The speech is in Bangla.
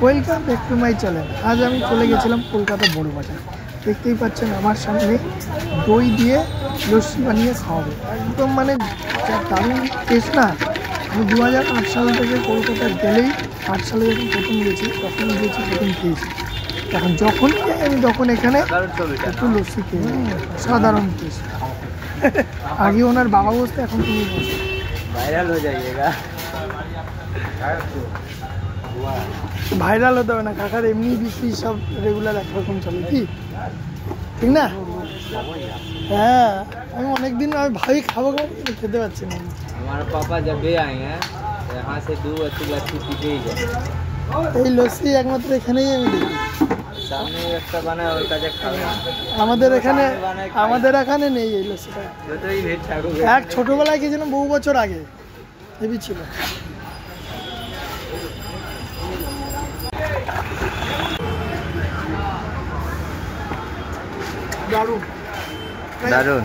Welcome back to my channel. আজ আমি চলে গেছিলাম কলকাতা বড় বাজার। দেখতেই পাচ্ছেন আমার সামনে দই দিয়ে লস্যি বানিয়ে খাওয়াবে, একদম মানে দারুণ টেস্ট না। আমি 2008 সাল থেকে কলকাতা গেলেই, 8 সালে যখন প্রথম গেছি তখন গেছি, প্রথম খেয়েছি। এখন যখন আমি তখন এখানে একটু লস্যি খেয়ে সাধারণ টেস্ট। আগে ওনার বাবা বসতে, এখন তুমি বসো, ভাইরাল হয়ে যাইয়েগা। ভাইরাল হতে হবে না কাকার, এমনি বিক্রি সব রেগুলার একরকম চলে, কি ঠিক না? হ্যাঁ, আমি অনেকদিন আমি ভাবি খাবো কিন্তু খেতে পারছি না। हमारे पापा जब भी आए हैं यहाँ से 2 अच्छी लस्सी पीते ही गए। এই লস্যি একমাত্র এখানেই আমি দেখি। सामने একটা বানায় ওর কাছে খাবে। আমাদের এখানে নেই এই লস্যিটা। যতই ভেট থাকুক, এক ছোটবেলায় খেয়েছিলাম বহু বছর আগে, হেভি ছিল। দারুণ দারুণ।